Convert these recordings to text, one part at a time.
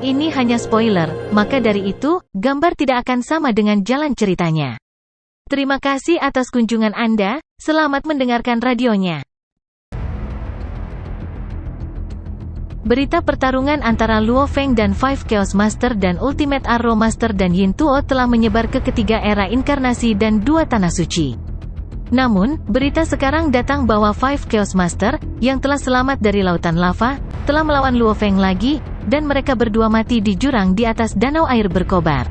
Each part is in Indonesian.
ini hanya spoiler, maka dari itu, gambar tidak akan sama dengan jalan ceritanya. Terima kasih atas kunjungan Anda, selamat mendengarkan radionya. Berita pertarungan antara Luo Feng dan Five Chaos Master dan Ultimate Arrow Master dan Yin Tuo telah menyebar ke ketiga era inkarnasi dan dua tanah suci. Namun, berita sekarang datang bahwa Five Chaos Master, yang telah selamat dari lautan lava, telah melawan Luo Feng lagi, dan mereka berdua mati di jurang di atas danau air berkobar.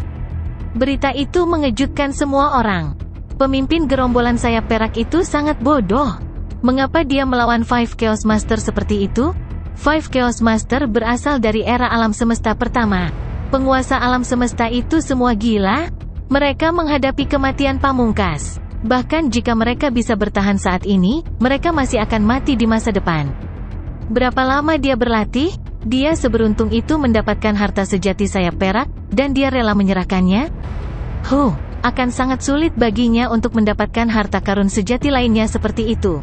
Berita itu mengejutkan semua orang. Pemimpin gerombolan sayap perak itu sangat bodoh. Mengapa dia melawan Five Chaos Master seperti itu? Five Chaos Master berasal dari era alam semesta pertama. Penguasa alam semesta itu semua gila. Mereka menghadapi kematian pamungkas. Bahkan jika mereka bisa bertahan saat ini, mereka masih akan mati di masa depan. Berapa lama dia berlatih? Dia seberuntung itu mendapatkan harta sejati sayap perak, dan dia rela menyerahkannya? Akan sangat sulit baginya untuk mendapatkan harta karun sejati lainnya seperti itu.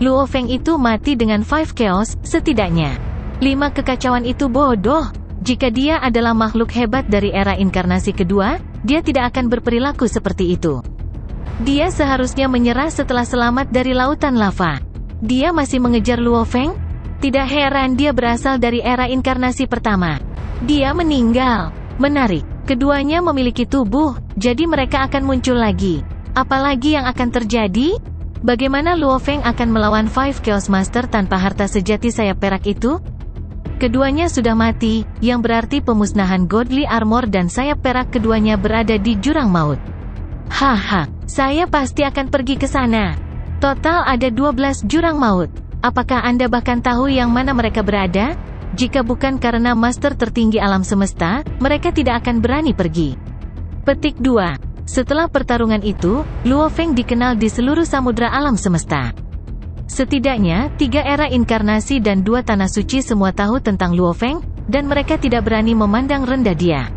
Luo Feng itu mati dengan Five Chaos, setidaknya 5 kekacauan itu bodoh. Jika dia adalah makhluk hebat dari era inkarnasi kedua, dia tidak akan berperilaku seperti itu. Dia seharusnya menyerah setelah selamat dari lautan lava. Dia masih mengejar Luo Feng? Tidak heran dia berasal dari era inkarnasi pertama. Dia meninggal. Menarik. Keduanya memiliki tubuh, jadi mereka akan muncul lagi. Apalagi yang akan terjadi? Bagaimana Luo Feng akan melawan Five Chaos Master tanpa harta sejati sayap perak itu? Keduanya sudah mati, yang berarti pemusnahan Godly Armor dan sayap perak keduanya berada di jurang maut. Saya pasti akan pergi ke sana. Total ada 12 jurang maut. Apakah Anda bahkan tahu yang mana mereka berada? Jika bukan karena Master tertinggi alam semesta, mereka tidak akan berani pergi. Petik 2. Setelah pertarungan itu, Luo Feng dikenal di seluruh samudra alam semesta. Setidaknya, 3 era inkarnasi dan 2 tanah suci semua tahu tentang Luo Feng, dan mereka tidak berani memandang rendah dia.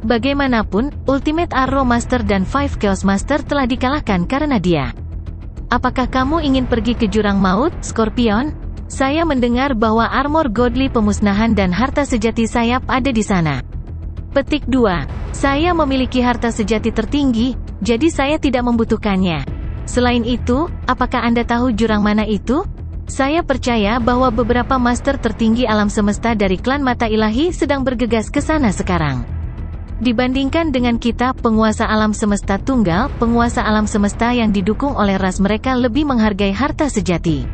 Bagaimanapun, Ultimate Arrow Master dan Five Chaos Master telah dikalahkan karena dia. Apakah kamu ingin pergi ke jurang maut, Scorpion? Saya mendengar bahwa armor godly pemusnahan dan harta sejati sayap ada di sana. Petik 2. Saya memiliki harta sejati tertinggi, jadi saya tidak membutuhkannya. Selain itu, apakah Anda tahu jurang mana itu? Saya percaya bahwa beberapa master tertinggi alam semesta dari klan mata ilahi sedang bergegas ke sana sekarang. Dibandingkan dengan kita, penguasa alam semesta tunggal, penguasa alam semesta yang didukung oleh ras mereka lebih menghargai harta sejati.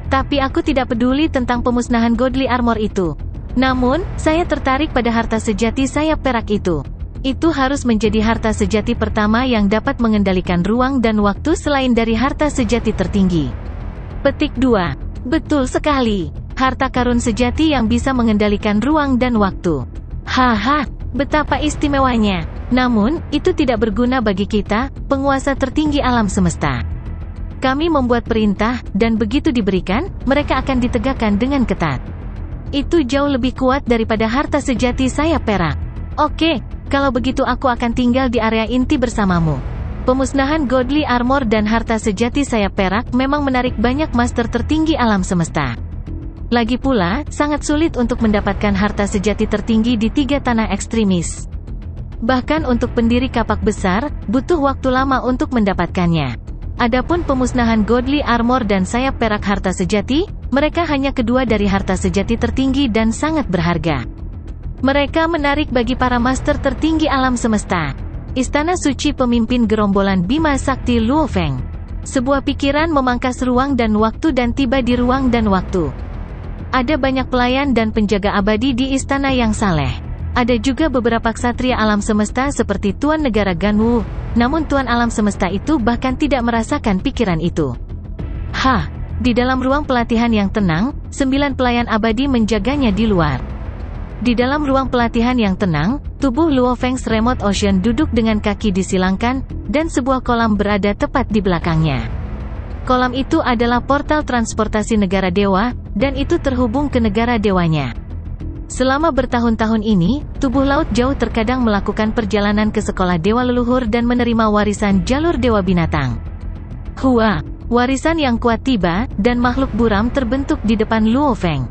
Tapi aku tidak peduli tentang pemusnahan Godly Armor itu. Namun, saya tertarik pada harta sejati sayap perak itu. Itu harus menjadi harta sejati pertama yang dapat mengendalikan ruang dan waktu selain dari harta sejati tertinggi. Petik 2. Betul sekali. Harta karun sejati yang bisa mengendalikan ruang dan waktu. Betapa istimewanya. Namun, itu tidak berguna bagi kita, penguasa tertinggi alam semesta. Kami membuat perintah, dan begitu diberikan, mereka akan ditegakkan dengan ketat. Itu jauh lebih kuat daripada harta sejati sayap perak. Oke, kalau begitu aku akan tinggal di area inti bersamamu. Pemusnahan Godly Armor dan harta sejati sayap perak memang menarik banyak master tertinggi alam semesta. Lagi pula, sangat sulit untuk mendapatkan harta sejati tertinggi di 3 tanah ekstremis. Bahkan untuk pendiri kapak besar, butuh waktu lama untuk mendapatkannya. Adapun pemusnahan Godly Armor dan sayap perak harta sejati, mereka hanya kedua dari harta sejati tertinggi dan sangat berharga. Mereka menarik bagi para master tertinggi alam semesta. Istana suci pemimpin gerombolan Bima Sakti Luo Feng. Sebuah pikiran memangkas ruang dan waktu dan tiba di ruang dan waktu. Ada banyak pelayan dan penjaga abadi di istana yang saleh. Ada juga beberapa ksatria alam semesta seperti Tuan Negara Ganwu, namun Tuan Alam Semesta itu bahkan tidak merasakan pikiran itu. Di dalam ruang pelatihan yang tenang, 9 pelayan abadi menjaganya di luar. Di dalam ruang pelatihan yang tenang, tubuh Luo Feng's Remote Ocean duduk dengan kaki disilangkan, dan sebuah kolam berada tepat di belakangnya. Kolam itu adalah portal transportasi negara dewa, dan itu terhubung ke negara dewanya. Selama bertahun-tahun ini, tubuh laut jauh terkadang melakukan perjalanan ke sekolah dewa leluhur dan menerima warisan jalur dewa binatang. Warisan yang kuat tiba, dan makhluk buram terbentuk di depan Luo Feng.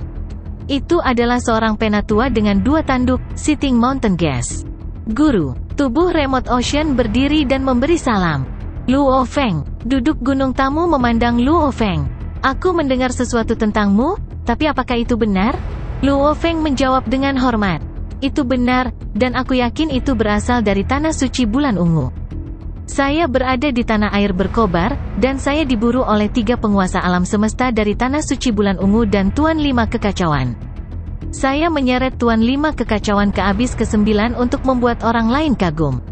Itu adalah seorang penatua dengan 2 tanduk, Sitting Mountain Gas. Guru, tubuh Remote Ocean berdiri dan memberi salam. Luo Feng, duduk gunung tamu memandang Luo Feng. Aku mendengar sesuatu tentangmu, tapi apakah itu benar? Luo Feng menjawab dengan hormat. Itu benar, dan aku yakin itu berasal dari tanah suci bulan ungu. Saya berada di tanah air berkobar, dan saya diburu oleh 3 penguasa alam semesta dari tanah suci bulan ungu dan Tuan 5 kekacauan. Saya menyeret Tuan 5 kekacauan ke abis ke-9 untuk membuat orang lain kagum.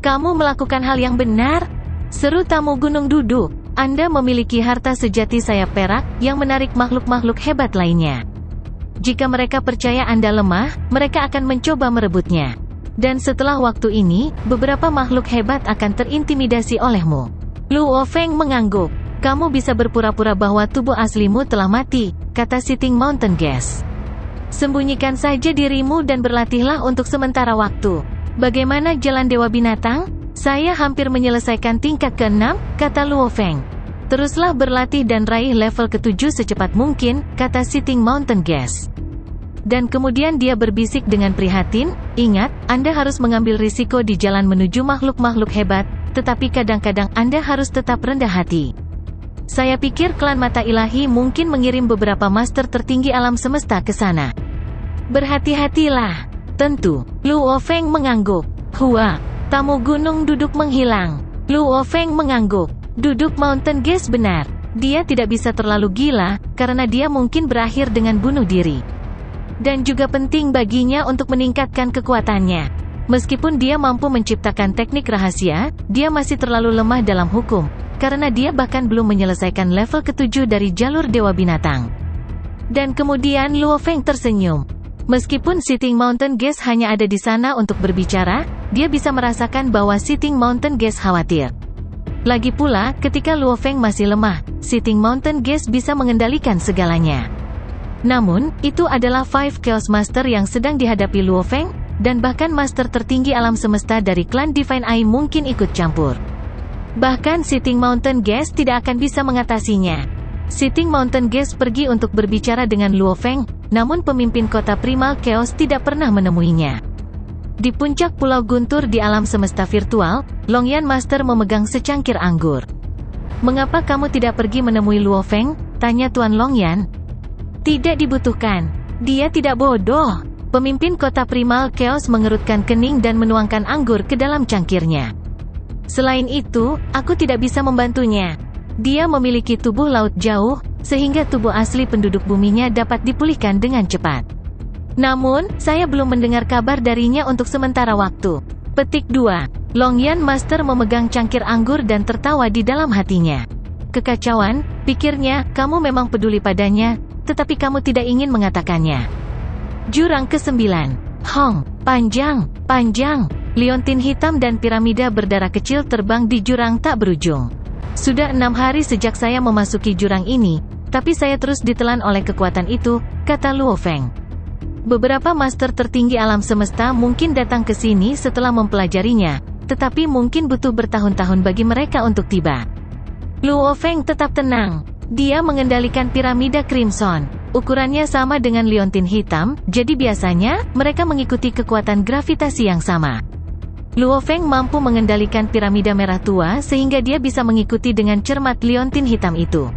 Kamu melakukan hal yang benar? Seru tamu gunung duduk. Anda memiliki harta sejati sayap perak, yang menarik makhluk-makhluk hebat lainnya. Jika mereka percaya Anda lemah, mereka akan mencoba merebutnya. Dan setelah waktu ini, beberapa makhluk hebat akan terintimidasi olehmu. Luo Feng mengangguk. Kamu bisa berpura-pura bahwa tubuh aslimu telah mati, kata Sitting Mountain Gas. Sembunyikan saja dirimu dan berlatihlah untuk sementara waktu. Bagaimana jalan Dewa Binatang? Saya hampir menyelesaikan tingkat ke-6, kata Luo Feng. Teruslah berlatih dan raih level ke-7 secepat mungkin, kata Sitting Mountain Gas. Dan kemudian dia berbisik dengan prihatin, ingat, Anda harus mengambil risiko di jalan menuju makhluk-makhluk hebat, tetapi kadang-kadang Anda harus tetap rendah hati. Saya pikir klan mata ilahi mungkin mengirim beberapa master tertinggi alam semesta ke sana. Berhati-hatilah. Tentu. Luo Feng mengangguk. Hua. Tamu gunung duduk menghilang. Luo Feng mengangguk. Duduk Mountain Gas benar. Dia tidak bisa terlalu gila, karena dia mungkin berakhir dengan bunuh diri. Dan juga penting baginya untuk meningkatkan kekuatannya. Meskipun dia mampu menciptakan teknik rahasia, dia masih terlalu lemah dalam hukum, karena dia bahkan belum menyelesaikan level ke-7 dari jalur Dewa Binatang. Dan kemudian Luo Feng tersenyum. Meskipun Sitting Mountain Gas hanya ada di sana untuk berbicara, dia bisa merasakan bahwa Sitting Mountain Gas khawatir. Lagi pula, ketika Luo Feng masih lemah, Sitting Mountain Gas bisa mengendalikan segalanya. Namun, itu adalah 5 Chaos Master yang sedang dihadapi Luo Feng, dan bahkan master tertinggi alam semesta dari klan Divine Eye mungkin ikut campur. Bahkan Sitting Mountain Gas tidak akan bisa mengatasinya. Sitting Mountain Gas pergi untuk berbicara dengan Luo Feng, namun pemimpin kota Primal Chaos tidak pernah menemuinya. Di puncak pulau guntur di alam semesta virtual, Longyan Master memegang secangkir anggur. Mengapa kamu tidak pergi menemui Luo Feng? Tanya Tuan Longyan. Tidak dibutuhkan. Dia tidak bodoh. Pemimpin kota Primal Chaos mengerutkan kening dan menuangkan anggur ke dalam cangkirnya. Selain itu, aku tidak bisa membantunya. Dia memiliki tubuh laut jauh, sehingga tubuh asli penduduk buminya dapat dipulihkan dengan cepat. Namun, saya belum mendengar kabar darinya untuk sementara waktu. Petik 2. Longyan Master memegang cangkir anggur dan tertawa di dalam hatinya. Kekacauan, pikirnya, kamu memang peduli padanya, tetapi kamu tidak ingin mengatakannya. Jurang ke-9. Hong, panjang, panjang. Liontin hitam dan piramida berdarah kecil terbang di jurang tak berujung. Sudah 6 hari sejak saya memasuki jurang ini, tapi saya terus ditelan oleh kekuatan itu, kata Luo Feng. Beberapa master tertinggi alam semesta mungkin datang ke sini setelah mempelajarinya, tetapi mungkin butuh bertahun-tahun bagi mereka untuk tiba. Luo Feng tetap tenang. Dia mengendalikan piramida Crimson. Ukurannya sama dengan liontin hitam, jadi biasanya, mereka mengikuti kekuatan gravitasi yang sama. Luo Feng mampu mengendalikan piramida merah tua sehingga dia bisa mengikuti dengan cermat liontin hitam itu.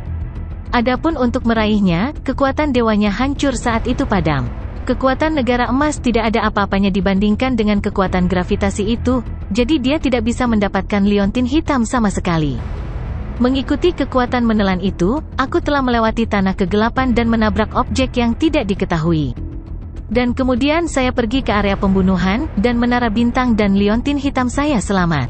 Adapun untuk meraihnya, kekuatan dewanya hancur saat itu padam. Kekuatan negara emas tidak ada apa-apanya dibandingkan dengan kekuatan gravitasi itu, jadi dia tidak bisa mendapatkan liontin hitam sama sekali. Mengikuti kekuatan menelan itu, aku telah melewati tanah kegelapan dan menabrak objek yang tidak diketahui. Dan kemudian saya pergi ke area pembunuhan, dan menara bintang dan liontin hitam saya selamat.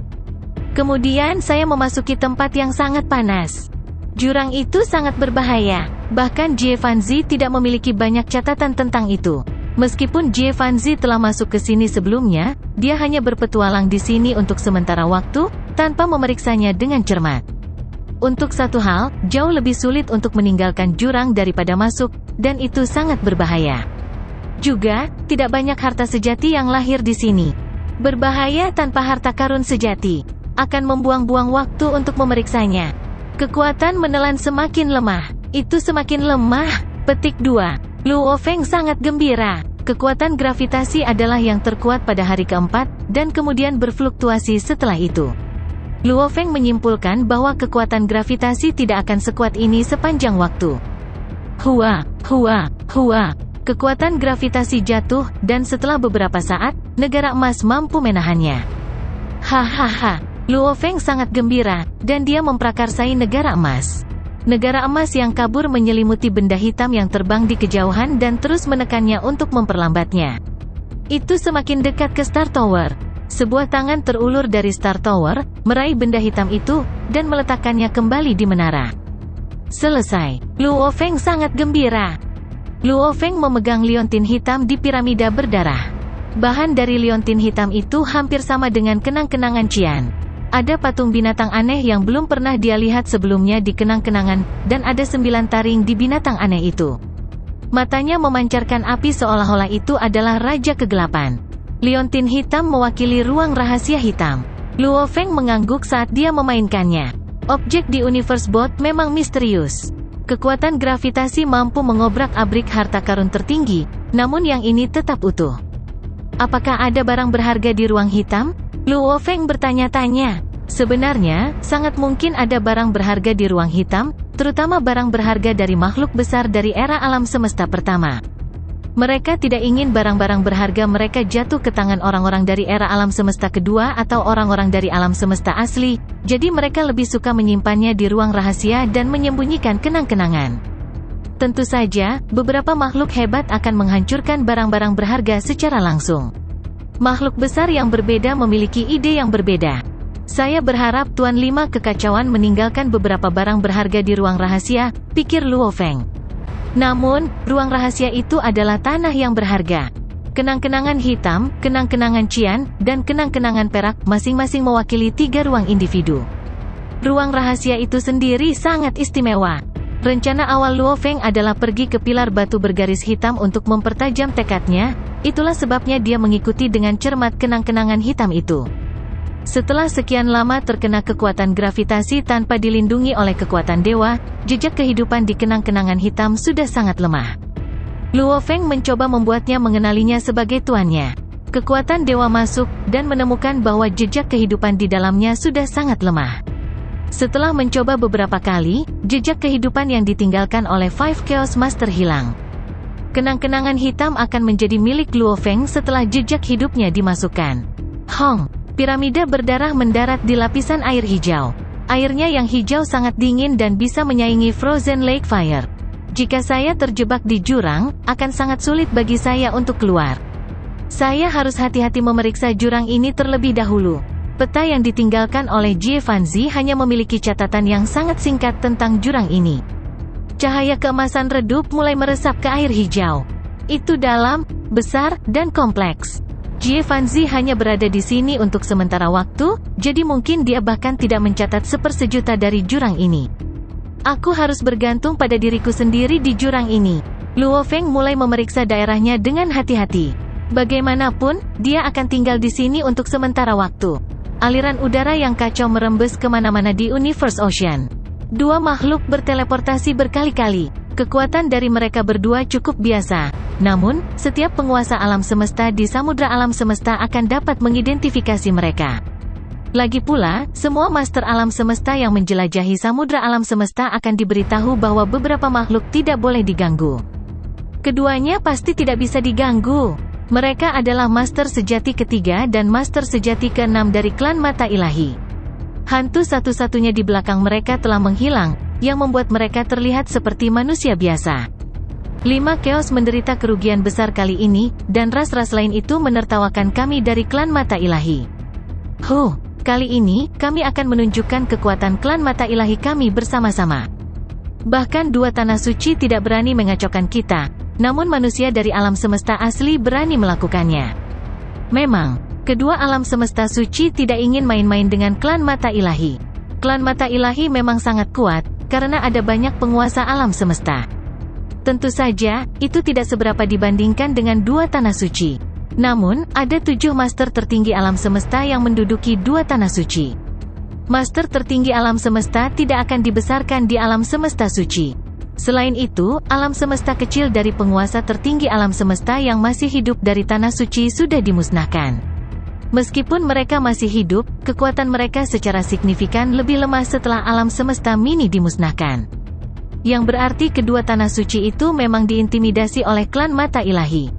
Kemudian saya memasuki tempat yang sangat panas. Jurang itu sangat berbahaya. Bahkan Jie Fanzi tidak memiliki banyak catatan tentang itu. Meskipun Jie Fanzi telah masuk ke sini sebelumnya, dia hanya berpetualang di sini untuk sementara waktu, tanpa memeriksanya dengan cermat. Untuk satu hal, jauh lebih sulit untuk meninggalkan jurang daripada masuk, dan itu sangat berbahaya. Juga, tidak banyak harta sejati yang lahir di sini. Berbahaya tanpa harta karun sejati. Akan membuang-buang waktu untuk memeriksanya. Kekuatan menelan semakin lemah. Itu semakin lemah. Petik 2. Luo Feng sangat gembira. Kekuatan gravitasi adalah yang terkuat pada hari keempat, dan kemudian berfluktuasi setelah itu. Luo Feng menyimpulkan bahwa kekuatan gravitasi tidak akan sekuat ini sepanjang waktu. Hua, hua, hua. Kekuatan gravitasi jatuh, dan setelah beberapa saat, negara emas mampu menahannya. Hahaha. Luo Feng sangat gembira, dan dia memprakarsai negara emas. Negara emas yang kabur menyelimuti benda hitam yang terbang di kejauhan dan terus menekannya untuk memperlambatnya. Itu semakin dekat ke Star Tower. Sebuah tangan terulur dari Star Tower, meraih benda hitam itu, dan meletakkannya kembali di menara. Selesai. Luo Feng sangat gembira. Luo Feng memegang liontin hitam di piramida berdarah. Bahan dari liontin hitam itu hampir sama dengan kenang-kenangan Qian. Ada patung binatang aneh yang belum pernah dia lihat sebelumnya di kenang-kenangan, dan ada 9 taring di binatang aneh itu. Matanya memancarkan api seolah-olah itu adalah Raja Kegelapan. Liontin hitam mewakili ruang rahasia hitam. Luo Feng mengangguk saat dia memainkannya. Objek di Universe Bot memang misterius. Kekuatan gravitasi mampu mengobrak-abrik harta karun tertinggi, namun yang ini tetap utuh. Apakah ada barang berharga di ruang hitam? Luo Feng bertanya-tanya. Sebenarnya, sangat mungkin ada barang berharga di ruang hitam, terutama barang berharga dari makhluk besar dari era alam semesta pertama. Mereka tidak ingin barang-barang berharga mereka jatuh ke tangan orang-orang dari era alam semesta kedua atau orang-orang dari alam semesta asli, jadi mereka lebih suka menyimpannya di ruang rahasia dan menyembunyikan kenang-kenangan. Tentu saja, beberapa makhluk hebat akan menghancurkan barang-barang berharga secara langsung. Makhluk besar yang berbeda memiliki ide yang berbeda. Saya berharap Tuan Lima Kekacauan meninggalkan beberapa barang berharga di ruang rahasia, pikir Luo Feng. Namun, ruang rahasia itu adalah tanah yang berharga. Kenang-kenangan hitam, kenang-kenangan Qian, dan kenang-kenangan perak masing-masing mewakili 3 ruang individu. Ruang rahasia itu sendiri sangat istimewa. Rencana awal Luo Feng adalah pergi ke pilar batu bergaris hitam untuk mempertajam tekadnya. Itulah sebabnya dia mengikuti dengan cermat kenang-kenangan hitam itu. Setelah sekian lama terkena kekuatan gravitasi tanpa dilindungi oleh kekuatan dewa, jejak kehidupan di kenang-kenangan hitam sudah sangat lemah. Luo Feng mencoba membuatnya mengenalinya sebagai tuannya. Kekuatan dewa masuk, dan menemukan bahwa jejak kehidupan di dalamnya sudah sangat lemah. Setelah mencoba beberapa kali, jejak kehidupan yang ditinggalkan oleh Five Chaos Master hilang. Kenang-kenangan hitam akan menjadi milik Luo Feng setelah jejak hidupnya dimasukkan. Hong, piramida berdarah mendarat di lapisan air hijau. Airnya yang hijau sangat dingin dan bisa menyaingi Frozen Lake Fire. Jika saya terjebak di jurang, akan sangat sulit bagi saya untuk keluar. Saya harus hati-hati memeriksa jurang ini terlebih dahulu. Peta yang ditinggalkan oleh Jie Fanzi hanya memiliki catatan yang sangat singkat tentang jurang ini. Cahaya keemasan redup mulai meresap ke air hijau. Itu dalam, besar, dan kompleks. Jie Fanzi hanya berada di sini untuk sementara waktu, jadi mungkin dia bahkan tidak mencatat 1/1 dari jurang ini. Aku harus bergantung pada diriku sendiri di jurang ini. Luo Feng mulai memeriksa daerahnya dengan hati-hati. Bagaimanapun, dia akan tinggal di sini untuk sementara waktu. Aliran udara yang kacau merembes kemana-mana di Universe Ocean. 2 makhluk berteleportasi berkali-kali. Kekuatan dari mereka berdua cukup biasa. Namun, setiap penguasa alam semesta di samudra alam semesta akan dapat mengidentifikasi mereka. Lagi pula, semua master alam semesta yang menjelajahi samudra alam semesta akan diberitahu bahwa beberapa makhluk tidak boleh diganggu. Keduanya pasti tidak bisa diganggu. Mereka adalah master sejati ketiga dan master sejati ke-6 dari klan Mata Ilahi. Hantu satu-satunya di belakang mereka telah menghilang, yang membuat mereka terlihat seperti manusia biasa. 5 Chaos menderita kerugian besar kali ini, dan ras-ras lain itu menertawakan kami dari klan Mata Ilahi. Kali ini, kami akan menunjukkan kekuatan klan Mata Ilahi kami bersama-sama. Bahkan 2 tanah suci tidak berani mengacaukan kita, namun manusia dari alam semesta asli berani melakukannya. Memang, kedua alam semesta suci tidak ingin main-main dengan klan Mata Ilahi. Klan Mata Ilahi memang sangat kuat, karena ada banyak penguasa alam semesta. Tentu saja, itu tidak seberapa dibandingkan dengan 2 tanah suci. Namun, ada 7 master tertinggi alam semesta yang menduduki 2 tanah suci. Master tertinggi alam semesta tidak akan dibesarkan di alam semesta suci. Selain itu, alam semesta kecil dari penguasa tertinggi alam semesta yang masih hidup dari Tanah Suci sudah dimusnahkan. Meskipun mereka masih hidup, kekuatan mereka secara signifikan lebih lemah setelah alam semesta mini dimusnahkan. Yang berarti kedua Tanah Suci itu memang diintimidasi oleh klan mata ilahi.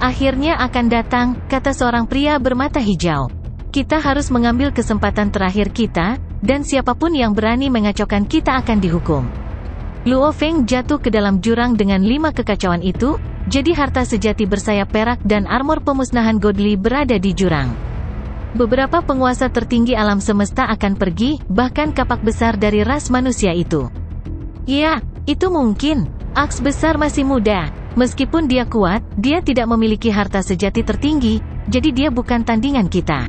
Akhirnya akan datang, kata seorang pria bermata hijau. Kita harus mengambil kesempatan terakhir kita, dan siapapun yang berani mengacaukan kita akan dihukum. Luo Feng jatuh ke dalam jurang dengan 5 kekacauan itu, jadi harta sejati bersayap perak dan armor pemusnahan godly berada di jurang. Beberapa penguasa tertinggi alam semesta akan pergi, bahkan kapak besar dari ras manusia itu. Ya, itu mungkin. Aks besar masih muda. Meskipun dia kuat, dia tidak memiliki harta sejati tertinggi, jadi dia bukan tandingan kita.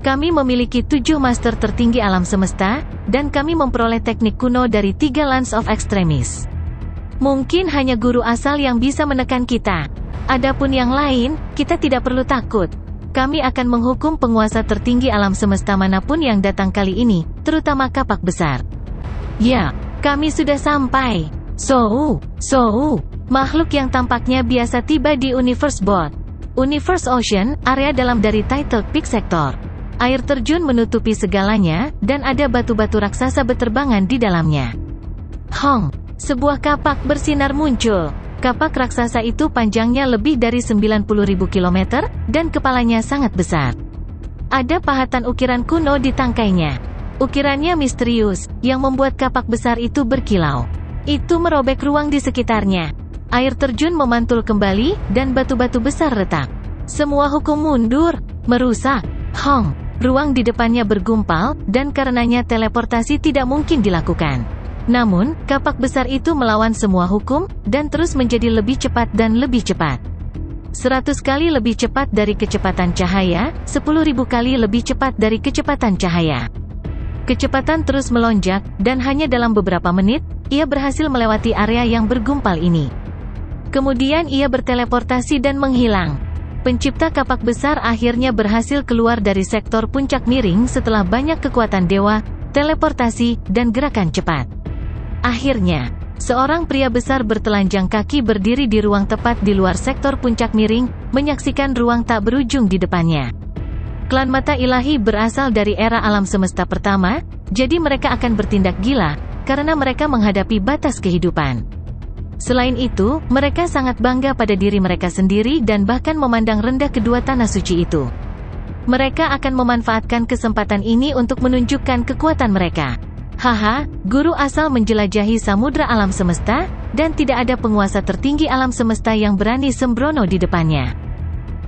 Kami memiliki 7 master tertinggi alam semesta, dan kami memperoleh teknik kuno dari 3 Lance of Extremis. Mungkin hanya guru asal yang bisa menekan kita. Adapun yang lain, kita tidak perlu takut. Kami akan menghukum penguasa tertinggi alam semesta manapun yang datang kali ini, terutama kapak besar. Ya, kami sudah sampai. Makhluk yang tampaknya biasa tiba di Universe Bot. Universe Ocean, area dalam dari Title Peak Sector. Air terjun menutupi segalanya, dan ada batu-batu raksasa berterbangan di dalamnya. Hong! Sebuah kapak bersinar muncul. Kapak raksasa itu panjangnya lebih dari 90.000 km, dan kepalanya sangat besar. Ada pahatan ukiran kuno di tangkainya. Ukirannya misterius, yang membuat kapak besar itu berkilau. Itu merobek ruang di sekitarnya. Air terjun memantul kembali, dan batu-batu besar retak. Semua hukum mundur, merusak. Hong! Ruang di depannya bergumpal, dan karenanya teleportasi tidak mungkin dilakukan. Namun, kapak besar itu melawan semua hukum, dan terus menjadi lebih cepat dan lebih cepat. 100 kali lebih cepat dari kecepatan cahaya, 10.000 kali lebih cepat dari kecepatan cahaya. Kecepatan terus melonjak, dan hanya dalam beberapa menit, ia berhasil melewati area yang bergumpal ini. Kemudian ia berteleportasi dan menghilang. Pencipta kapak besar akhirnya berhasil keluar dari sektor puncak miring setelah banyak kekuatan dewa, teleportasi, dan gerakan cepat. Akhirnya, seorang pria besar bertelanjang kaki berdiri di ruang tepat di luar sektor puncak miring, menyaksikan ruang tak berujung di depannya. Klan mata ilahi berasal dari era alam semesta pertama, jadi mereka akan bertindak gila, karena mereka menghadapi batas kehidupan. Selain itu, mereka sangat bangga pada diri mereka sendiri dan bahkan memandang rendah kedua Tanah Suci itu. Mereka akan memanfaatkan kesempatan ini untuk menunjukkan kekuatan mereka. Haha, guru asal menjelajahi samudra alam semesta, dan tidak ada penguasa tertinggi alam semesta yang berani sembrono di depannya.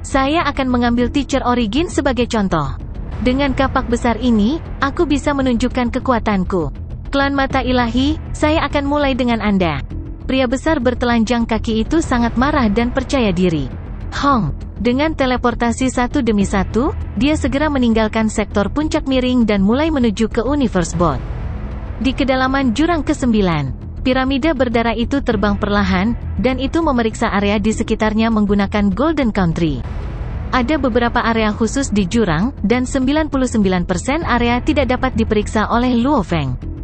Saya akan mengambil Teacher Origin sebagai contoh. Dengan kapak besar ini, aku bisa menunjukkan kekuatanku. Klan mata ilahi, saya akan mulai dengan Anda. Pria besar bertelanjang kaki itu sangat marah dan percaya diri. Hong, dengan teleportasi satu demi satu, dia segera meninggalkan sektor puncak miring dan mulai menuju ke Universe Bot. Di kedalaman jurang ke-9, piramida berdarah itu terbang perlahan, dan itu memeriksa area di sekitarnya menggunakan Golden Country. Ada beberapa area khusus di jurang, dan 99% area tidak dapat diperiksa oleh Luo Feng.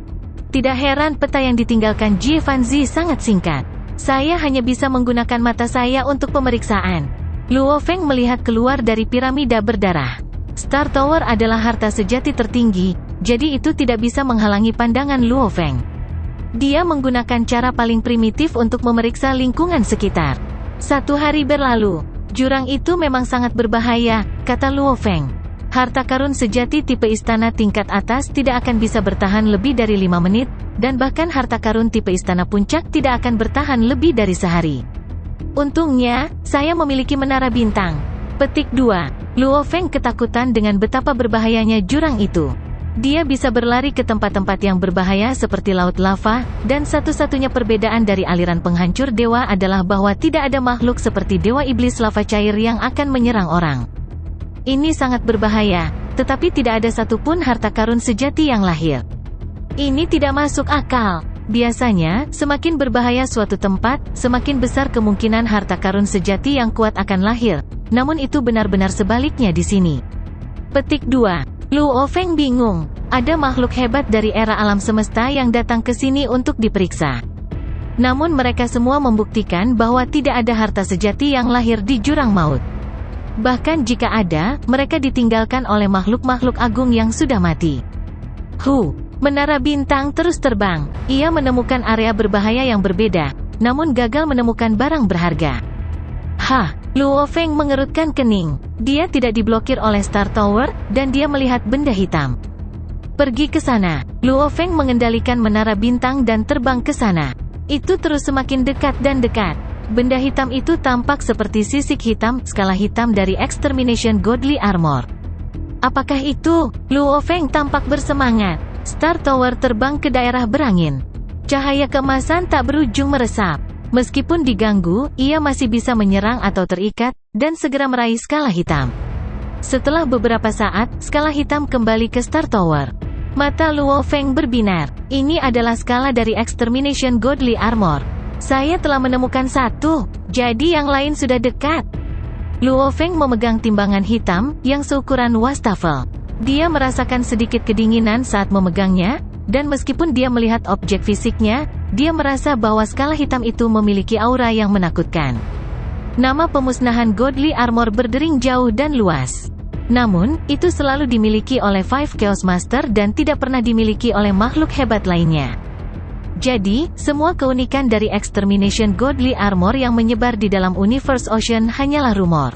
Tidak heran peta yang ditinggalkan Jie Fanzi sangat singkat. Saya hanya bisa menggunakan mata saya untuk pemeriksaan. Luo Feng melihat keluar dari piramida berdarah. Star Tower adalah harta sejati tertinggi, jadi itu tidak bisa menghalangi pandangan Luo Feng. Dia menggunakan cara paling primitif untuk memeriksa lingkungan sekitar. 1 hari berlalu. Jurang itu memang sangat berbahaya, kata Luo Feng. Harta karun sejati tipe istana tingkat atas tidak akan bisa bertahan lebih dari 5 menit, dan bahkan harta karun tipe istana puncak tidak akan bertahan lebih dari sehari. Untungnya, saya memiliki menara bintang. Petik 2. Luo Feng ketakutan dengan betapa berbahayanya jurang itu. Dia bisa berlari ke tempat-tempat yang berbahaya seperti laut lava, dan satu-satunya perbedaan dari aliran penghancur dewa adalah bahwa tidak ada makhluk seperti dewa iblis lava cair yang akan menyerang orang. Ini sangat berbahaya, tetapi tidak ada satupun harta karun sejati yang lahir. Ini tidak masuk akal. Biasanya, semakin berbahaya suatu tempat, semakin besar kemungkinan harta karun sejati yang kuat akan lahir. Namun itu benar-benar sebaliknya di sini. Petik 2. Luo Feng bingung. Ada makhluk hebat dari era alam semesta yang datang ke sini untuk diperiksa. Namun mereka semua membuktikan bahwa tidak ada harta sejati yang lahir di jurang maut. Bahkan jika ada, mereka ditinggalkan oleh makhluk-makhluk agung yang sudah mati. Menara bintang terus terbang. Ia menemukan area berbahaya yang berbeda, namun gagal menemukan barang berharga. Luo Feng mengerutkan kening. Dia tidak diblokir oleh Star Tower, dan dia melihat benda hitam. Pergi ke sana. Luo Feng mengendalikan menara bintang dan terbang ke sana. Itu terus semakin dekat dan dekat. Benda hitam itu tampak seperti sisik hitam, skala hitam dari Extermination Godly Armor. Apakah itu? Luo Feng tampak bersemangat. Star Tower terbang ke daerah berangin. Cahaya keemasan tak berujung meresap. Meskipun diganggu, ia masih bisa menyerang atau terikat, dan segera meraih skala hitam. Setelah beberapa saat, skala hitam kembali ke Star Tower. Mata Luo Feng berbinar. Ini adalah skala dari Extermination Godly Armor. Saya telah menemukan satu, jadi yang lain sudah dekat. Luo Feng memegang timbangan hitam, yang seukuran wastafel. Dia merasakan sedikit kedinginan saat memegangnya, dan meskipun dia melihat objek fisiknya, dia merasa bahwa skala hitam itu memiliki aura yang menakutkan. Nama pemusnahan Godly Armor berdering jauh dan luas. Namun, itu selalu dimiliki oleh Five Chaos Master dan tidak pernah dimiliki oleh makhluk hebat lainnya. Jadi, semua keunikan dari Extermination Godly Armor yang menyebar di dalam Universe Ocean hanyalah rumor.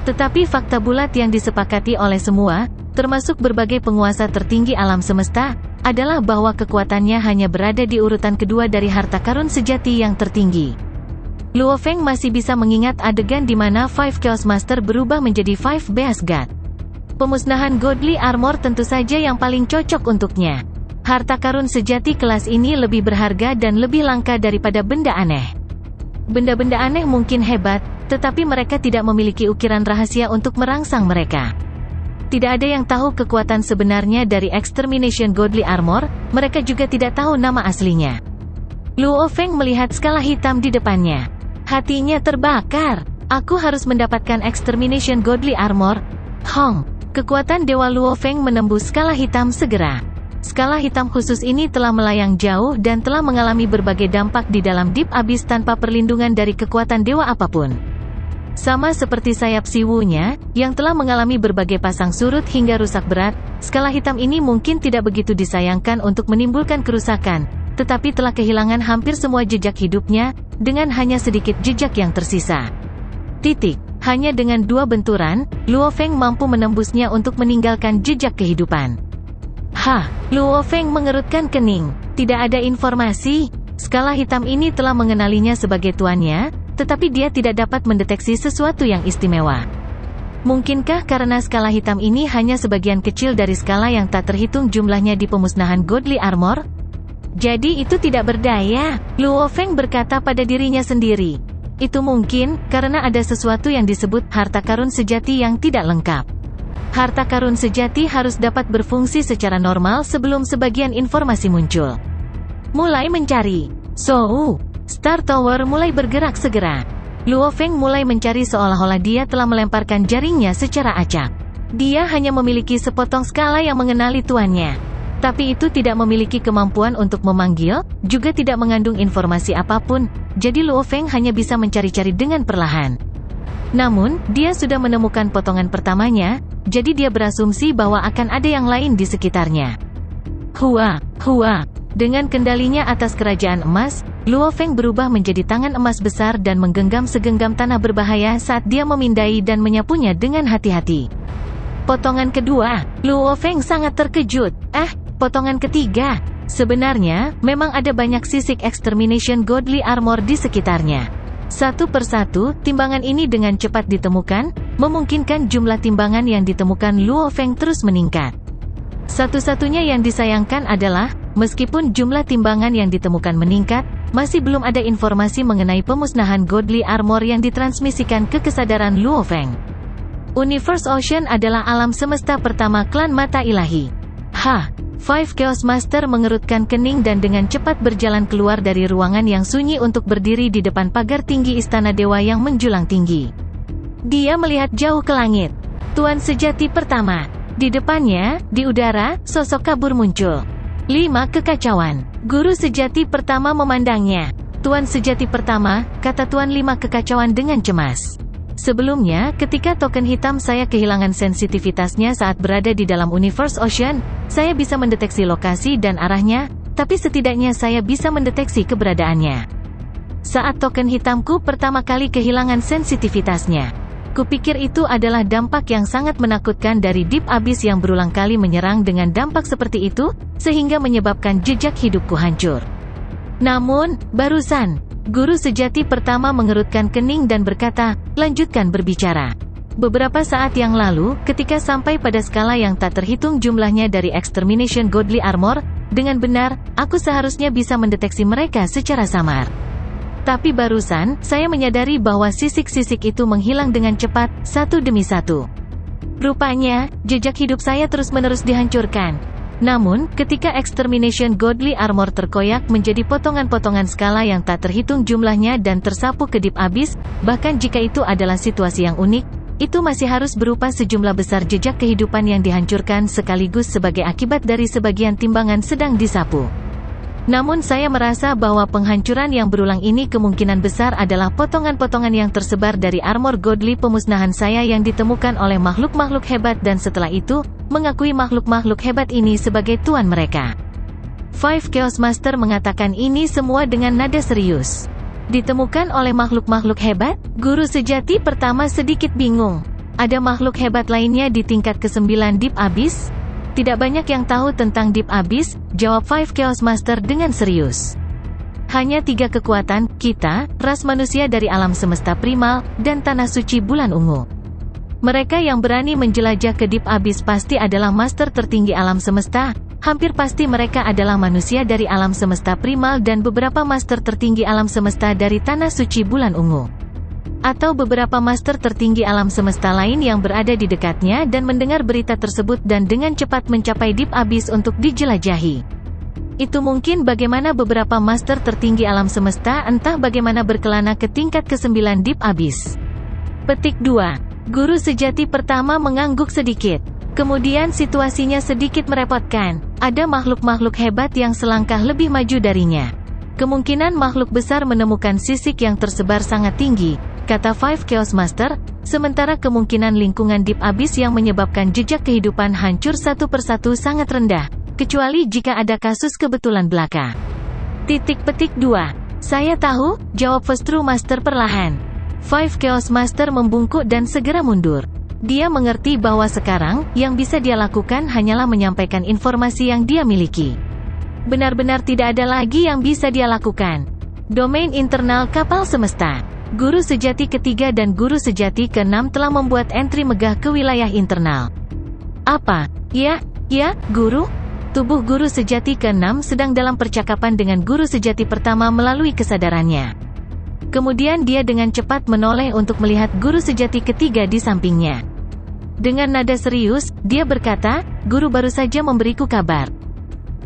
Tetapi fakta bulat yang disepakati oleh semua, termasuk berbagai penguasa tertinggi alam semesta, adalah bahwa kekuatannya hanya berada di urutan kedua dari harta karun sejati yang tertinggi. Luo Feng masih bisa mengingat adegan di mana Five Chaos Master berubah menjadi Five Beast God. Pemusnahan Godly Armor tentu saja yang paling cocok untuknya. Harta karun sejati kelas ini lebih berharga dan lebih langka daripada benda aneh. Benda-benda aneh mungkin hebat, tetapi mereka tidak memiliki ukiran rahasia untuk merangsang mereka. Tidak ada yang tahu kekuatan sebenarnya dari Extermination Godly Armor, mereka juga tidak tahu nama aslinya. Luo Feng melihat skala hitam di depannya. Hatinya terbakar. Aku harus mendapatkan Extermination Godly Armor. Kekuatan Dewa Luo Feng menembus skala hitam segera. Skala hitam khusus ini telah melayang jauh dan telah mengalami berbagai dampak di dalam Deep Abyss tanpa perlindungan dari kekuatan dewa apapun. Sama seperti sayap Siwu-nya, yang telah mengalami berbagai pasang surut hingga rusak berat, skala hitam ini mungkin tidak begitu disayangkan untuk menimbulkan kerusakan, tetapi telah kehilangan hampir semua jejak hidupnya, dengan hanya sedikit jejak yang tersisa. Hanya dengan 2 benturan, Luo Feng mampu menembusnya untuk meninggalkan jejak kehidupan. Luo Feng mengerutkan kening. Tidak ada informasi. Skala hitam ini telah mengenalinya sebagai tuannya, tetapi dia tidak dapat mendeteksi sesuatu yang istimewa. Mungkinkah karena skala hitam ini hanya sebagian kecil dari skala yang tak terhitung jumlahnya di pemusnahan Godly Armor? Jadi itu tidak berdaya, Luo Feng berkata pada dirinya sendiri. Itu mungkin, karena ada sesuatu yang disebut harta karun sejati yang tidak lengkap. Harta karun sejati harus dapat berfungsi secara normal sebelum sebagian informasi muncul. Mulai mencari. Star Tower mulai bergerak segera. Luo Feng mulai mencari seolah-olah dia telah melemparkan jaringnya secara acak. Dia hanya memiliki sepotong skala yang mengenali tuannya. Tapi itu tidak memiliki kemampuan untuk memanggil, juga tidak mengandung informasi apapun, jadi Luo Feng hanya bisa mencari-cari dengan perlahan. Namun, dia sudah menemukan potongan pertamanya, jadi dia berasumsi bahwa akan ada yang lain di sekitarnya. Dengan kendalinya atas kerajaan emas, Luo Feng berubah menjadi tangan emas besar dan menggenggam segenggam tanah berbahaya saat dia memindai dan menyapunya dengan hati-hati. Potongan kedua, Luo Feng sangat terkejut. Potongan ketiga. Sebenarnya, memang ada banyak sisik Extermination Godly Armor di sekitarnya. Satu persatu, timbangan ini dengan cepat ditemukan, memungkinkan jumlah timbangan yang ditemukan Luo Feng terus meningkat. Satu-satunya yang disayangkan adalah, meskipun jumlah timbangan yang ditemukan meningkat, masih belum ada informasi mengenai pemusnahan Godly Armor yang ditransmisikan ke kesadaran Luo Feng. Universe Ocean adalah alam semesta pertama klan mata ilahi. Five Chaos Master mengerutkan kening dan dengan cepat berjalan keluar dari ruangan yang sunyi untuk berdiri di depan pagar tinggi istana dewa yang menjulang tinggi. Dia melihat jauh ke langit. Tuan sejati pertama. Di depannya, di udara, sosok kabur muncul. 5 kekacauan. Guru sejati pertama memandangnya. Tuan sejati pertama, kata Tuan Lima kekacauan dengan cemas. Sebelumnya, ketika token hitam saya kehilangan sensitivitasnya saat berada di dalam Universe Ocean, saya bisa mendeteksi lokasi dan arahnya, tapi setidaknya saya bisa mendeteksi keberadaannya. Saat token hitamku pertama kali kehilangan sensitivitasnya, kupikir itu adalah dampak yang sangat menakutkan dari Deep Abyss yang berulang kali menyerang dengan dampak seperti itu, sehingga menyebabkan jejak hidupku hancur. Namun, barusan, guru sejati pertama mengerutkan kening dan berkata, lanjutkan berbicara. Beberapa saat yang lalu, ketika sampai pada skala yang tak terhitung jumlahnya dari Extermination Godly Armor, dengan benar, aku seharusnya bisa mendeteksi mereka secara samar. Tapi barusan, saya menyadari bahwa sisik-sisik itu menghilang dengan cepat, satu demi satu. Rupanya, jejak hidup saya terus-menerus dihancurkan. Namun, ketika Extermination Godly Armor terkoyak menjadi potongan-potongan skala yang tak terhitung jumlahnya dan tersapu ke Deep Abyss, bahkan jika itu adalah situasi yang unik, itu masih harus berupa sejumlah besar jejak kehidupan yang dihancurkan sekaligus sebagai akibat dari sebagian timbangan sedang disapu. Namun saya merasa bahwa penghancuran yang berulang ini kemungkinan besar adalah potongan-potongan yang tersebar dari armor godly pemusnahan saya yang ditemukan oleh makhluk-makhluk hebat dan setelah itu, mengakui makhluk-makhluk hebat ini sebagai tuan mereka. Five Chaos Master mengatakan ini semua dengan nada serius. Ditemukan oleh makhluk-makhluk hebat? Guru sejati pertama sedikit bingung. Ada makhluk hebat lainnya di tingkat ke-9 Deep Abyss? Tidak banyak yang tahu tentang Deep Abyss, jawab Five Chaos Master dengan serius. Hanya 3 kekuatan, kita, ras manusia dari alam semesta primal, dan tanah suci bulan ungu. Mereka yang berani menjelajah ke Deep Abyss pasti adalah master tertinggi alam semesta, hampir pasti mereka adalah manusia dari alam semesta primal dan beberapa master tertinggi alam semesta dari tanah suci bulan ungu. Atau beberapa master tertinggi alam semesta lain yang berada di dekatnya dan mendengar berita tersebut dan dengan cepat mencapai Deep Abyss untuk dijelajahi. Itu mungkin bagaimana beberapa master tertinggi alam semesta entah bagaimana berkelana ke tingkat ke-9 Deep Abyss. Petik 2. Guru sejati pertama mengangguk sedikit. Kemudian situasinya sedikit merepotkan. Ada makhluk-makhluk hebat yang selangkah lebih maju darinya. Kemungkinan makhluk besar menemukan sisik yang tersebar sangat tinggi, kata Five Chaos Master, sementara kemungkinan lingkungan Deep Abyss yang menyebabkan jejak kehidupan hancur satu persatu sangat rendah, kecuali jika ada kasus kebetulan belaka. Petik 2. Saya tahu, jawab First True Master perlahan. Five Chaos Master membungkuk dan segera mundur. Dia mengerti bahwa sekarang, yang bisa dia lakukan hanyalah menyampaikan informasi yang dia miliki. Benar-benar tidak ada lagi yang bisa dia lakukan. Domain internal kapal semesta. Guru sejati ketiga dan guru sejati ke-6 telah membuat entry megah ke wilayah internal. Apa? Ya, guru? Tubuh guru sejati ke-6 sedang dalam percakapan dengan guru sejati pertama melalui kesadarannya. Kemudian dia dengan cepat menoleh untuk melihat guru sejati ketiga di sampingnya. Dengan nada serius, dia berkata, guru baru saja memberiku kabar.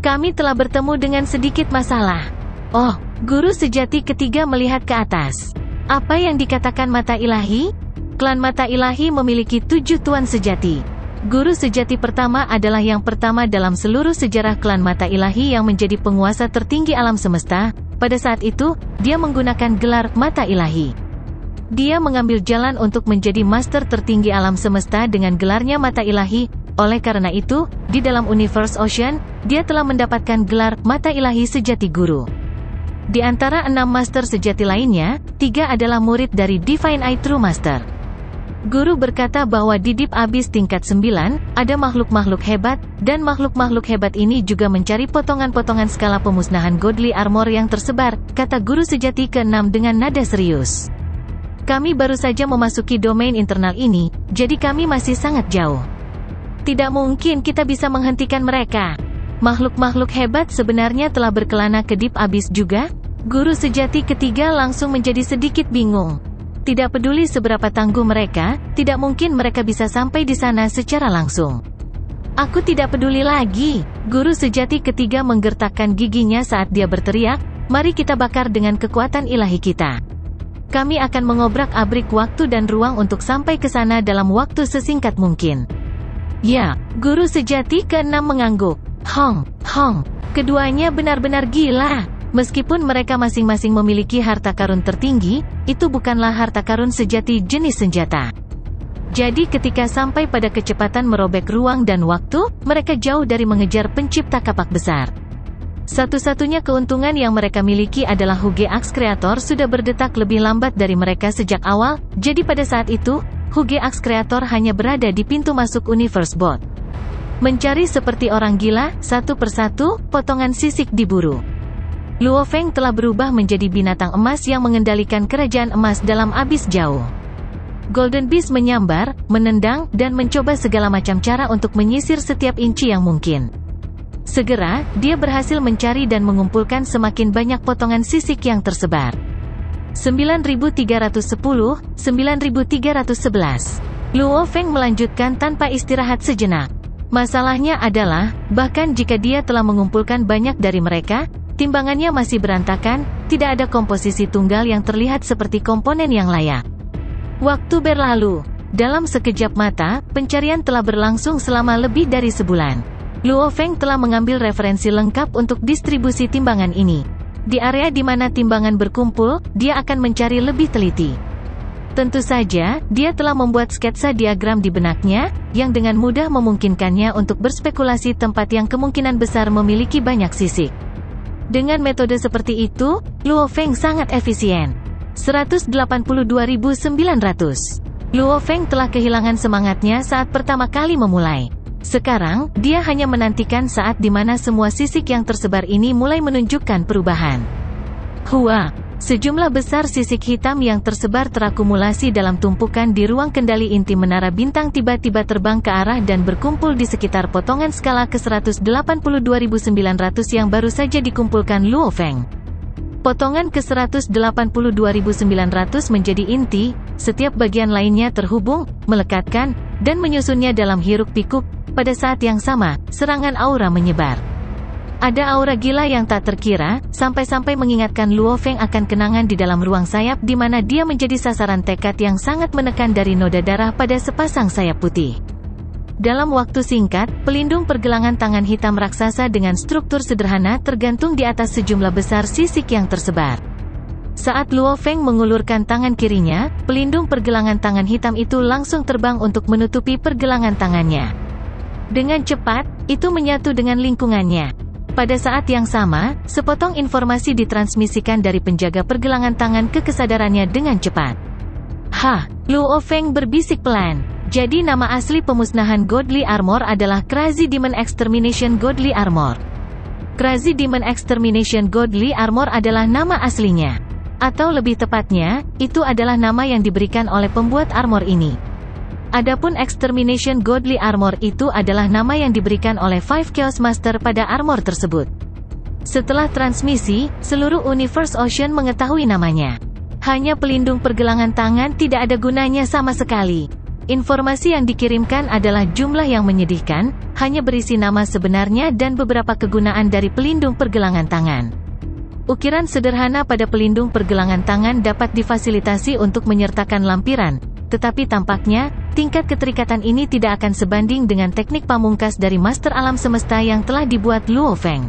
Kami telah bertemu dengan sedikit masalah. Oh, guru sejati ketiga melihat ke atas. Apa yang dikatakan mata ilahi? Klan mata ilahi memiliki 7 tuan sejati. Guru sejati pertama adalah yang pertama dalam seluruh sejarah klan mata ilahi yang menjadi penguasa tertinggi alam semesta. Pada saat itu, dia menggunakan gelar mata ilahi. Dia mengambil jalan untuk menjadi master tertinggi alam semesta dengan gelarnya mata ilahi. Oleh karena itu, di dalam Universe Ocean, dia telah mendapatkan gelar mata ilahi sejati guru. Di antara 6 master sejati lainnya, 3 adalah murid dari Divine Eye True Master. Guru berkata bahwa di Deep Abyss tingkat 9, ada makhluk-makhluk hebat, dan makhluk-makhluk hebat ini juga mencari potongan-potongan skala pemusnahan Godly Armor yang tersebar, kata guru sejati ke-6 dengan nada serius. Kami baru saja memasuki domain internal ini, jadi kami masih sangat jauh. Tidak mungkin kita bisa menghentikan mereka. Makhluk-makhluk hebat sebenarnya telah berkelana ke Deep Abyss juga? Guru sejati ketiga langsung menjadi sedikit bingung. Tidak peduli seberapa tangguh mereka, tidak mungkin mereka bisa sampai di sana secara langsung. Aku tidak peduli lagi. Guru sejati ketiga menggertakkan giginya saat dia berteriak, mari kita bakar dengan kekuatan ilahi kita. Kami akan mengobrak-abrik waktu dan ruang untuk sampai ke sana dalam waktu sesingkat mungkin. Ya, guru sejati ke-6 mengangguk. Hong. Keduanya benar-benar gila. Meskipun mereka masing-masing memiliki harta karun tertinggi, itu bukanlah harta karun sejati jenis senjata. Jadi ketika sampai pada kecepatan merobek ruang dan waktu, mereka jauh dari mengejar pencipta kapak besar. Satu-satunya keuntungan yang mereka miliki adalah Huge Axe Creator sudah berdetak lebih lambat dari mereka sejak awal, jadi pada saat itu, Huge Axe Creator hanya berada di pintu masuk Universe Bot. Mencari seperti orang gila, satu persatu, potongan sisik diburu. Luo Feng telah berubah menjadi binatang emas yang mengendalikan kerajaan emas dalam abis jauh. Golden Beast menyambar, menendang, dan mencoba segala macam cara untuk menyisir setiap inci yang mungkin. Segera, dia berhasil mencari dan mengumpulkan semakin banyak potongan sisik yang tersebar. 9.310, 9.311. Luo Feng melanjutkan tanpa istirahat sejenak. Masalahnya adalah, bahkan jika dia telah mengumpulkan banyak dari mereka, timbangannya masih berantakan, tidak ada komposisi tunggal yang terlihat seperti komponen yang layak. Waktu berlalu. Dalam sekejap mata, pencarian telah berlangsung selama lebih dari sebulan. Luo Feng telah mengambil referensi lengkap untuk distribusi timbangan ini. Di area di mana timbangan berkumpul, dia akan mencari lebih teliti. Tentu saja, dia telah membuat sketsa diagram di benaknya, yang dengan mudah memungkinkannya untuk berspekulasi tempat yang kemungkinan besar memiliki banyak sisik. Dengan metode seperti itu, Luo Feng sangat efisien. 182.900. Luo Feng telah kehilangan semangatnya saat pertama kali memulai. Sekarang, dia hanya menantikan saat di mana semua sisik yang tersebar ini mulai menunjukkan perubahan. Hua! Sejumlah besar sisik hitam yang tersebar terakumulasi dalam tumpukan di ruang kendali inti menara bintang tiba-tiba terbang ke arah dan berkumpul di sekitar potongan skala ke 182.900 yang baru saja dikumpulkan Luo Feng. Potongan ke 182.900 menjadi inti, setiap bagian lainnya terhubung, melekatkan, dan menyusunnya dalam hiruk-pikuk. Pada saat yang sama, serangan aura menyebar. Ada aura gila yang tak terkira, sampai-sampai mengingatkan Luo Feng akan kenangan di dalam ruang sayap di mana dia menjadi sasaran tekad yang sangat menekan dari noda darah pada sepasang sayap putih. Dalam waktu singkat, pelindung pergelangan tangan hitam raksasa dengan struktur sederhana tergantung di atas sejumlah besar sisik yang tersebar. Saat Luo Feng mengulurkan tangan kirinya, pelindung pergelangan tangan hitam itu langsung terbang untuk menutupi pergelangan tangannya. Dengan cepat, itu menyatu dengan lingkungannya. Pada saat yang sama, sepotong informasi ditransmisikan dari penjaga pergelangan tangan ke kesadarannya dengan cepat. Luo Feng berbisik pelan. Jadi nama asli pemusnahan Godly Armor adalah Crazy Demon Extermination Godly Armor. Crazy Demon Extermination Godly Armor adalah nama aslinya. Atau lebih tepatnya, itu adalah nama yang diberikan oleh pembuat armor ini. Adapun Extermination Godly Armor itu adalah nama yang diberikan oleh Five Chaos Master pada armor tersebut. Setelah transmisi, seluruh Universe Ocean mengetahui namanya. Hanya pelindung pergelangan tangan tidak ada gunanya sama sekali. Informasi yang dikirimkan adalah jumlah yang menyedihkan, hanya berisi nama sebenarnya dan beberapa kegunaan dari pelindung pergelangan tangan. Ukiran sederhana pada pelindung pergelangan tangan dapat difasilitasi untuk menyertakan lampiran, tetapi tampaknya, tingkat keterikatan ini tidak akan sebanding dengan teknik pamungkas dari Master Alam Semesta yang telah dibuat Luo Feng.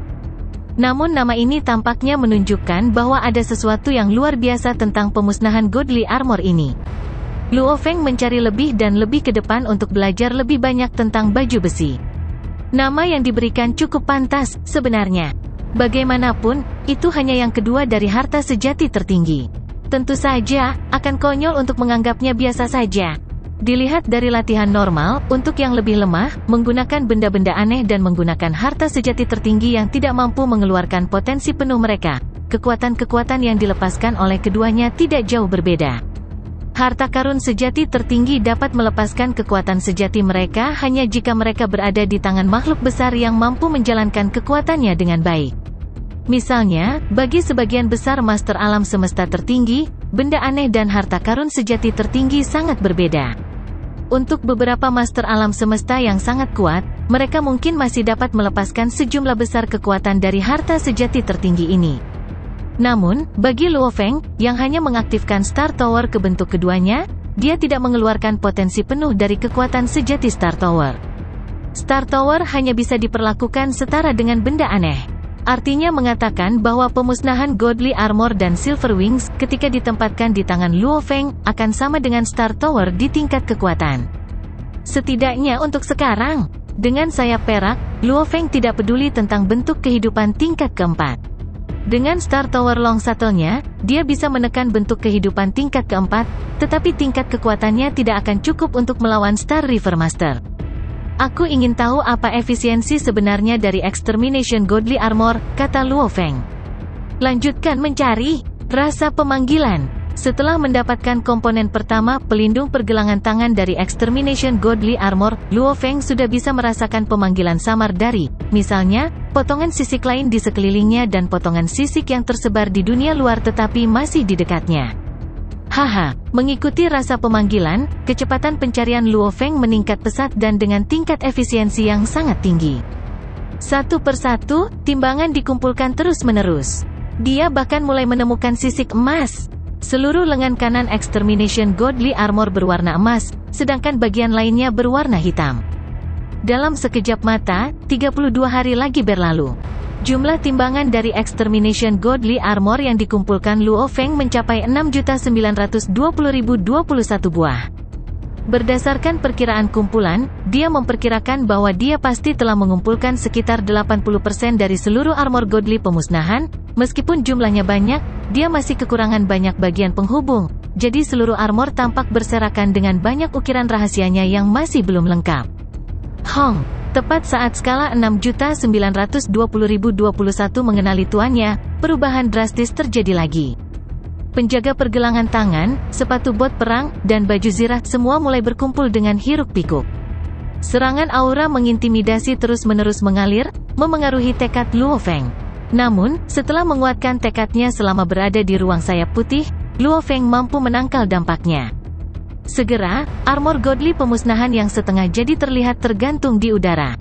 Namun nama ini tampaknya menunjukkan bahwa ada sesuatu yang luar biasa tentang pemusnahan Godly Armor ini. Luo Feng mencari lebih dan lebih ke depan untuk belajar lebih banyak tentang baju besi. Nama yang diberikan cukup pantas, sebenarnya. Bagaimanapun, itu hanya yang kedua dari harta sejati tertinggi. Tentu saja, akan konyol untuk menganggapnya biasa saja. Dilihat dari latihan normal, untuk yang lebih lemah, menggunakan benda-benda aneh dan menggunakan harta sejati tertinggi yang tidak mampu mengeluarkan potensi penuh mereka, kekuatan-kekuatan yang dilepaskan oleh keduanya tidak jauh berbeda. Harta karun sejati tertinggi dapat melepaskan kekuatan sejati mereka hanya jika mereka berada di tangan makhluk besar yang mampu menjalankan kekuatannya dengan baik. Misalnya, bagi sebagian besar Master Alam Semesta tertinggi, benda aneh dan harta karun sejati tertinggi sangat berbeda. Untuk beberapa Master Alam Semesta yang sangat kuat, mereka mungkin masih dapat melepaskan sejumlah besar kekuatan dari harta sejati tertinggi ini. Namun, bagi Luo Feng, yang hanya mengaktifkan Star Tower ke bentuk keduanya, dia tidak mengeluarkan potensi penuh dari kekuatan sejati Star Tower. Star Tower hanya bisa diperlakukan setara dengan benda aneh. Artinya mengatakan bahwa pemusnahan Godly Armor dan Silver Wings ketika ditempatkan di tangan Luo Feng akan sama dengan Star Tower di tingkat kekuatan. Setidaknya untuk sekarang, dengan sayap perak, Luo Feng tidak peduli tentang bentuk kehidupan tingkat keempat. Dengan Star Tower Long Shuttle-nya, dia bisa menekan bentuk kehidupan tingkat keempat, tetapi tingkat kekuatannya tidak akan cukup untuk melawan Star River Master. Aku ingin tahu apa efisiensi sebenarnya dari Extermination Godly Armor, kata Luo Feng. Lanjutkan mencari. Rasa pemanggilan. Setelah mendapatkan komponen pertama, pelindung pergelangan tangan dari Extermination Godly Armor, Luo Feng sudah bisa merasakan pemanggilan samar dari, misalnya, potongan sisik lain di sekelilingnya dan potongan sisik yang tersebar di dunia luar tetapi masih di dekatnya. Haha, mengikuti rasa pemanggilan, kecepatan pencarian Luo Feng meningkat pesat dan dengan tingkat efisiensi yang sangat tinggi. Satu persatu, timbangan dikumpulkan terus-menerus. Dia bahkan mulai menemukan sisik emas. Seluruh lengan kanan Extermination Godly Armor berwarna emas, sedangkan bagian lainnya berwarna hitam. Dalam sekejap mata, 32 hari lagi berlalu. Jumlah timbangan dari Extermination Godly Armor yang dikumpulkan Luo Feng mencapai 6.920.021 buah. Berdasarkan perkiraan kumpulan, dia memperkirakan bahwa dia pasti telah mengumpulkan sekitar 80% dari seluruh armor Godly pemusnahan. Meskipun jumlahnya banyak, dia masih kekurangan banyak bagian penghubung, jadi seluruh armor tampak berserakan dengan banyak ukiran rahasianya yang masih belum lengkap. Hong. Tepat saat skala 6.920.021 mengenali tuannya, perubahan drastis terjadi lagi. Penjaga pergelangan tangan, sepatu bot perang, dan baju zirah semua mulai berkumpul dengan hiruk-pikuk. Serangan aura mengintimidasi terus-menerus mengalir, memengaruhi tekad Luo Feng. Namun, setelah menguatkan tekadnya selama berada di ruang sayap putih, Luo Feng mampu menangkal dampaknya. Segera, armor Godly pemusnahan yang setengah jadi terlihat tergantung di udara.